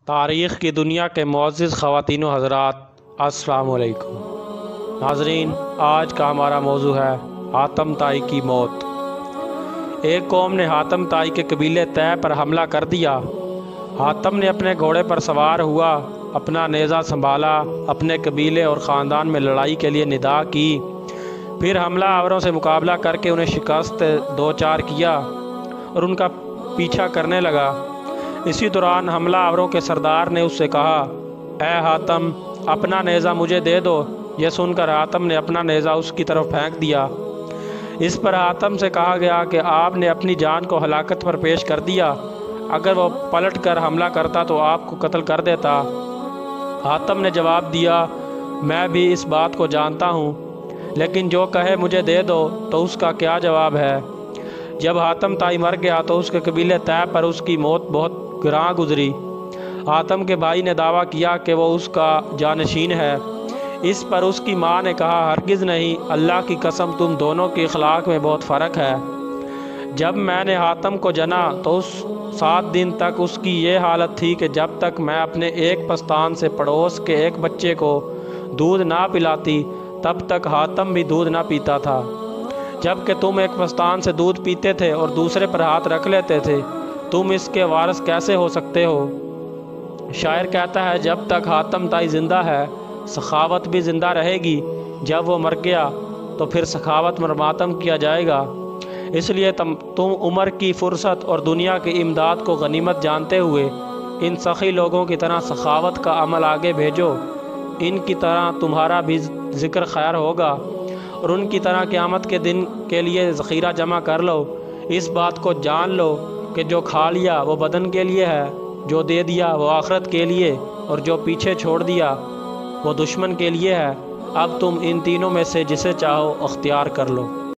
تاریخ کی دنیا کے معزز خواتین و حضرات، السلام علیکم۔ ناظرین، آج کا ہمارا موضوع ہے حاتم طائی کی موت۔ ایک قوم نے حاتم طائی کے قبیلے طے پر حملہ کر دیا۔ حاتم نے اپنے گھوڑے پر سوار ہوا، اپنا نیزہ سنبھالا، اپنے قبیلے اور خاندان میں لڑائی کے لیے ندا کی، پھر حملہ آوروں سے مقابلہ کر کے انہیں شکست دوچار کیا اور ان کا پیچھا کرنے لگا۔ اسی دوران حملہ آوروں کے سردار نے اس سے کہا، اے حاتم، اپنا نیزہ مجھے دے دو۔ یہ سن کر حاتم نے اپنا نیزہ اس کی طرف پھینک دیا۔ اس پر حاتم سے کہا گیا کہ آپ نے اپنی جان کو ہلاکت پر پیش کر دیا، اگر وہ پلٹ کر حملہ کرتا تو آپ کو قتل کر دیتا۔ حاتم نے جواب دیا، میں بھی اس بات کو جانتا ہوں، لیکن جو کہے مجھے دے دو تو اس کا کیا جواب ہے۔ جب حاتم طائی مر گیا تو اس کے قبیلے طے پر اس کی موت بہت گراں گزری۔ حاتم کے بھائی نے دعویٰ کیا کہ وہ اس کا جانشین ہے۔ اس پر اس کی ماں نے کہا، ہرگز نہیں، اللہ کی قسم، تم دونوں کے اخلاق میں بہت فرق ہے۔ جب میں نے حاتم کو جنا تو اس 7 دن تک اس کی یہ حالت تھی کہ جب تک میں اپنے ایک پستان سے پڑوس کے ایک بچے کو دودھ نہ پلاتی تب تک حاتم بھی دودھ نہ پیتا تھا۔ جب کہ تم ایک پستان سے دودھ پیتے تھے اور دوسرے پر ہاتھ رکھ لیتے تھے، تم اس کے وارث کیسے ہو سکتے ہو؟ شاعر کہتا ہے، جب تک حاتم طائی زندہ ہے سخاوت بھی زندہ رہے گی، جب وہ مر گیا تو پھر سخاوت پر ماتم کیا جائے گا۔ اس لیے تم عمر کی فرصت اور دنیا کی امداد کو غنیمت جانتے ہوئے ان سخی لوگوں کی طرح سخاوت کا عمل آگے بھیجو۔ ان کی طرح تمہارا بھی ذکر خیر ہوگا اور ان کی طرح قیامت کے دن کے لیے ذخیرہ جمع کر لو۔ اس بات کو جان لو کہ جو کھا لیا وہ بدن کے لیے ہے، جو دے دیا وہ آخرت کے لیے، اور جو پیچھے چھوڑ دیا وہ دشمن کے لیے ہے۔ اب تم ان تینوں میں سے جسے چاہو اختیار کر لو۔